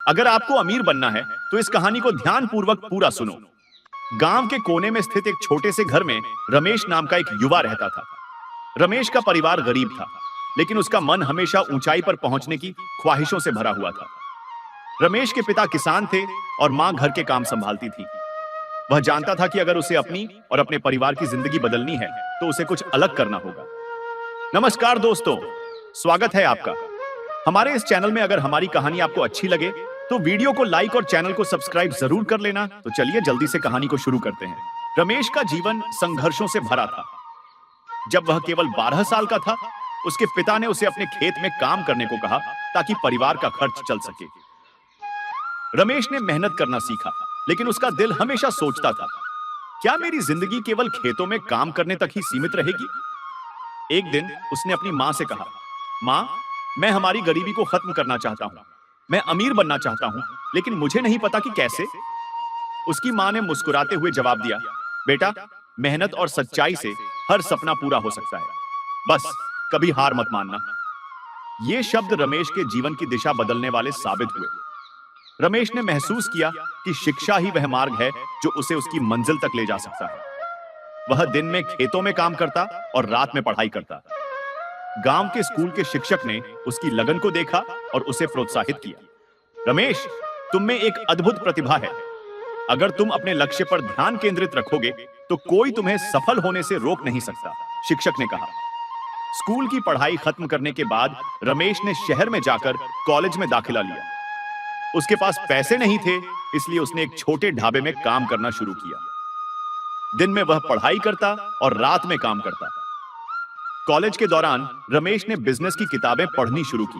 अगर आपको अमीर बनना है तो इस कहानी को ध्यानपूर्वक पूरा सुनो। गांव के कोने में स्थित एक छोटे से घर में रमेश नाम का एक युवा रहता था। रमेश का परिवार गरीब था, लेकिन उसका मन हमेशा ऊंचाई पर पहुंचने की ख्वाहिशों से भरा हुआ था। रमेश के पिता किसान थे और मां घर के काम संभालती थी। वह जानता था कि अगर उसे अपनी और अपने परिवार की जिंदगी बदलनी है तो उसे कुछ अलग करना होगा। नमस्कार दोस्तों, स्वागत है आपका हमारे इस चैनल में। अगर हमारी कहानी आपको अच्छी लगे तो वीडियो को लाइक और चैनल को सब्सक्राइब जरूर कर लेना। तो चलिए जल्दी से कहानी को शुरू करते हैं। रमेश का जीवन संघर्षों से भरा था। जब वह केवल 12 साल का था, उसके पिता ने उसे अपने खेत में काम करने को कहा ताकि परिवार का खर्च चल सके। रमेश ने मेहनत करना सीखा, लेकिन उसका दिल हमेशा सोचता था, क्या मेरी जिंदगी केवल खेतों में काम करने तक ही सीमित रहेगी? एक दिन उसने अपनी मां से कहा, मां, मैं हमारी गरीबी को खत्म करना चाहता हूं। मैं अमीर बनना चाहता हूं, लेकिन मुझे नहीं पता कि कैसे। उसकी मां ने मुस्कुराते हुए जवाब दिया, बेटा, मेहनत और सच्चाई से हर सपना पूरा हो सकता है। बस कभी हार मत मानना। ये शब्द रमेश के जीवन की दिशा बदलने वाले साबित हुए। रमेश ने महसूस किया कि शिक्षा ही वह मार्ग है जो उसे उसकी मंजिल तक ले जा सकता है। वह दिन में खेतों में काम करता और रात में पढ़ाई करता। गांव के स्कूल के शिक्षक ने उसकी लगन को देखा और उसे प्रोत्साहित किया। रमेश, तुम में एक अद्भुत प्रतिभा है। अगर तुम अपने लक्ष्य पर ध्यान केंद्रित रखोगे तो कोई तुम्हें सफल होने से रोक नहीं सकता, शिक्षक ने कहा। स्कूल की पढ़ाई खत्म करने के बाद रमेश ने शहर में जाकर कॉलेज में दाखिला लिया। उसके पास पैसे नहीं थे, इसलिए उसने एक छोटे ढाबे में काम करना शुरू किया। दिन में वह पढ़ाई करता और रात में काम करता। कॉलेज के दौरान रमेश ने बिजनेस की किताबें पढ़नी शुरू की।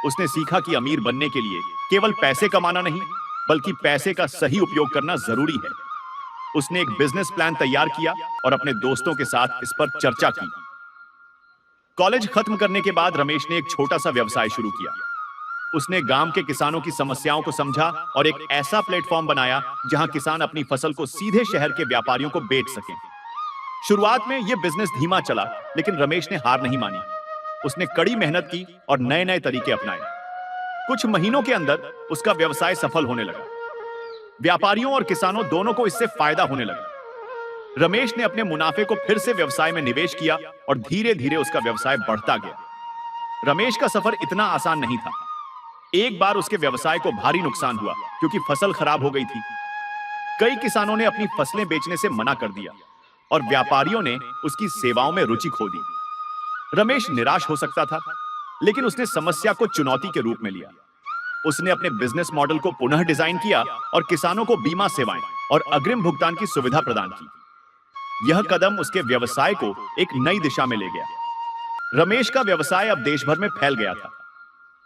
उसने सीखा कि अमीर बनने के लिए केवल पैसे कमाना नहीं, बल्कि पैसे का सही उपयोग करना जरूरी है। उसने एक बिजनेस प्लान तैयार किया और अपने दोस्तों के साथ इस पर चर्चा की। कॉलेज खत्म करने के बाद रमेश ने एक छोटा सा व्यवसाय शुरू किया। उसने गांव के किसानों की समस्याओं को समझा और एक ऐसा प्लेटफॉर्म बनाया जहां किसान अपनी फसल को सीधे शहर के व्यापारियों को बेच सकें। शुरुआत में यह बिजनेस धीमा चला, लेकिन रमेश ने हार नहीं मानी। उसने कड़ी मेहनत की और नए नए तरीके अपनाए। कुछ महीनों के अंदर उसका व्यवसाय सफल होने लगा। व्यापारियों और किसानों दोनों को इससे फायदा होने लगा। रमेश ने अपने मुनाफे को फिर से व्यवसाय में निवेश किया और धीरे धीरे उसका व्यवसाय बढ़ता गया। रमेश का सफर इतना आसान नहीं था। एक बार उसके व्यवसाय को भारी नुकसान हुआ क्योंकि फसल खराब हो गई थी। कई किसानों ने अपनी फसलें बेचने से मना कर दिया और व्यापारियों ने उसकी सेवाओं में रुचि खो दी। रमेश निराश हो सकता था, लेकिन उसने समस्या को चुनौती के रूप में लिया। उसने अपने बिजनेस मॉडल को पुनः डिजाइन किया और किसानों को बीमा सेवाएं और अग्रिम भुगतान की सुविधा प्रदान की। यह कदम उसके व्यवसाय को एक नई दिशा में ले गया। रमेश का व्यवसाय अब देश भर में फैल गया था।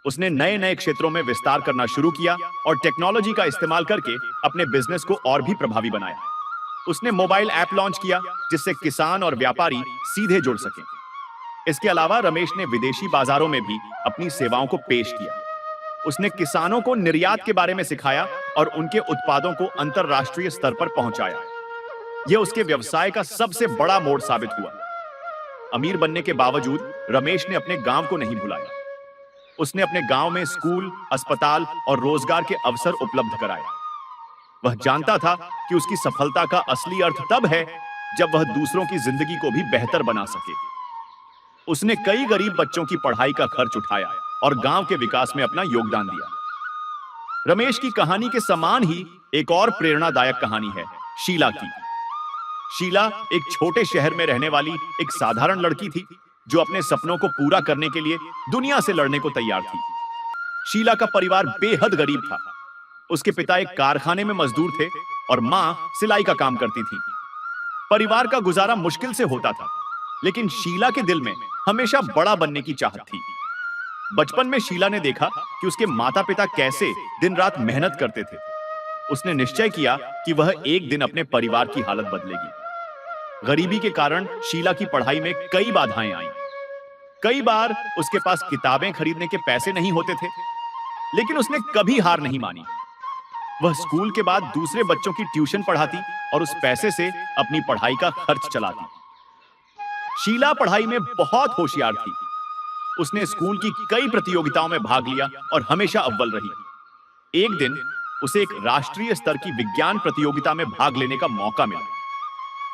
उसने नए नए क्षेत्रों में विस्तार करना शुरू किया और टेक्नोलॉजी का इस्तेमाल करके अपने बिजनेस को और भी प्रभावी बनाया। उसने मोबाइल ऐप लॉन्च किया जिससे किसान और व्यापारी सीधे जुड़ सकें। इसके अलावा रमेश ने विदेशी बाजारों में भी अपनी सेवाओं को पेश किया। उसने किसानों को निर्यात के बारे में सिखाया और उनके उत्पादों को अंतरराष्ट्रीय स्तर पर पहुंचाया। यह उसके व्यवसाय का सबसे बड़ा मोड़ साबित हुआ। अमीर बनने के बावजूद रमेश ने अपने गांव को नहीं भुलाया। उसने अपने गांव में स्कूल, अस्पताल और रोजगार के अवसर उपलब्ध कराए। वह जानता था कि उसकी सफलता का असली अर्थ तब है जब वह दूसरों की जिंदगी को भी बेहतर बना सके। उसने कई गरीब बच्चों की पढ़ाई का खर्च उठाया और गांव के विकास में अपना योगदान दिया। रमेश की कहानी के समान ही एक और प्रेरणादायक कहानी है शीला की। शीला एक छोटे शहर में रहने वाली एक साधारण लड़की थी जो अपने सपनों को पूरा करने के लिए दुनिया से लड़ने को तैयार थी। शीला का परिवार बेहद गरीब था। उसके पिता एक कारखाने में मजदूर थे और मां सिलाई का काम करती थी। परिवार का गुजारा मुश्किल से होता था, लेकिन शीला के दिल में हमेशा बड़ा बनने की चाहत थी। बचपन में शीला ने देखा कि उसके माता पिता कैसे दिन रात मेहनत करते थे। उसने निश्चय किया कि वह एक दिन अपने परिवार की हालत बदलेगी। गरीबी के कारण शीला की पढ़ाई में कई बाधाएं आईं। कई बार उसके पास किताबें खरीदने के पैसे नहीं होते थे, लेकिन उसने कभी हार नहीं मानी। वह स्कूल के बाद दूसरे बच्चों की ट्यूशन पढ़ाती और उस पैसे से अपनी पढ़ाई का खर्च चलाती। शीला पढ़ाई में बहुत होशियार थी। उसने स्कूल की कई प्रतियोगिताओं में भाग लिया और हमेशा अव्वल रही। एक दिन उसे एक राष्ट्रीय स्तर की विज्ञान प्रतियोगिता में भाग लेने का मौका मिला।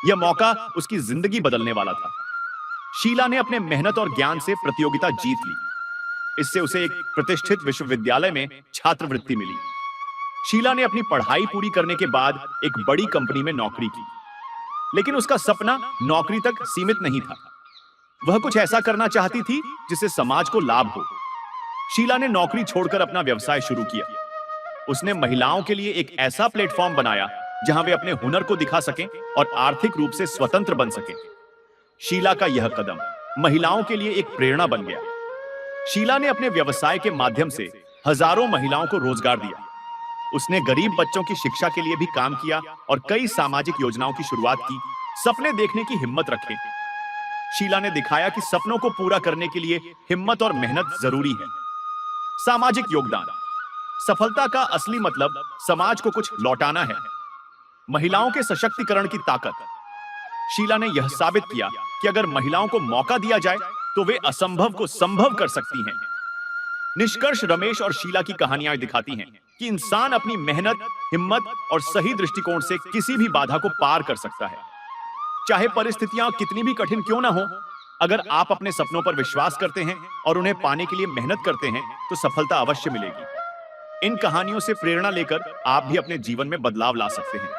यह मौका उसकी जिंदगी बदलने वाला था। शीला ने अपने मेहनत और ज्ञान से प्रतियोगिता जीत ली। इससे उसे एक प्रतिष्ठित विश्वविद्यालय में छात्रवृत्ति मिली। शीला ने अपनी पढ़ाई पूरी करने के बाद एक बड़ी कंपनी में नौकरी की, लेकिन उसका सपना नौकरी तक सीमित नहीं था। वह कुछ ऐसा करना चाहती थी जिससे समाज को लाभ हो। शीला ने नौकरी छोड़कर अपना व्यवसाय शुरू किया। उसने महिलाओं के लिए एक ऐसा प्लेटफॉर्म बनाया जहां वे अपने हुनर को दिखा सकें और आर्थिक रूप से स्वतंत्र बन सकें। शीला का यह कदम महिलाओं के लिए एक प्रेरणा बन गया। शीला ने अपने व्यवसाय के माध्यम से हजारों महिलाओं को रोजगार दिया। उसने गरीब बच्चों की शिक्षा के लिए भी काम किया और कई सामाजिक योजनाओं की शुरुआत की। सपने देखने की हिम्मत रखें। शीला ने दिखाया कि सपनों को पूरा करने के लिए हिम्मत और मेहनत जरूरी है। सामाजिक योगदान। सफलता का असली मतलब समाज को कुछ लौटाना है। महिलाओं के सशक्तिकरण की ताकत। शीला ने यह साबित किया कि अगर महिलाओं को मौका दिया जाए तो वे असंभव को संभव कर सकती हैं। निष्कर्ष, रमेश और शीला की कहानियां दिखाती हैं कि इंसान अपनी मेहनत, हिम्मत और सही दृष्टिकोण से किसी भी बाधा को पार कर सकता है। चाहे परिस्थितियां कितनी भी कठिन क्यों ना हो, अगर आप अपने सपनों पर विश्वास करते हैं और उन्हें पाने के लिए मेहनत करते हैं तो सफलता अवश्य मिलेगी। इन कहानियों से प्रेरणा लेकर आप भी अपने जीवन में बदलाव ला सकते हैं।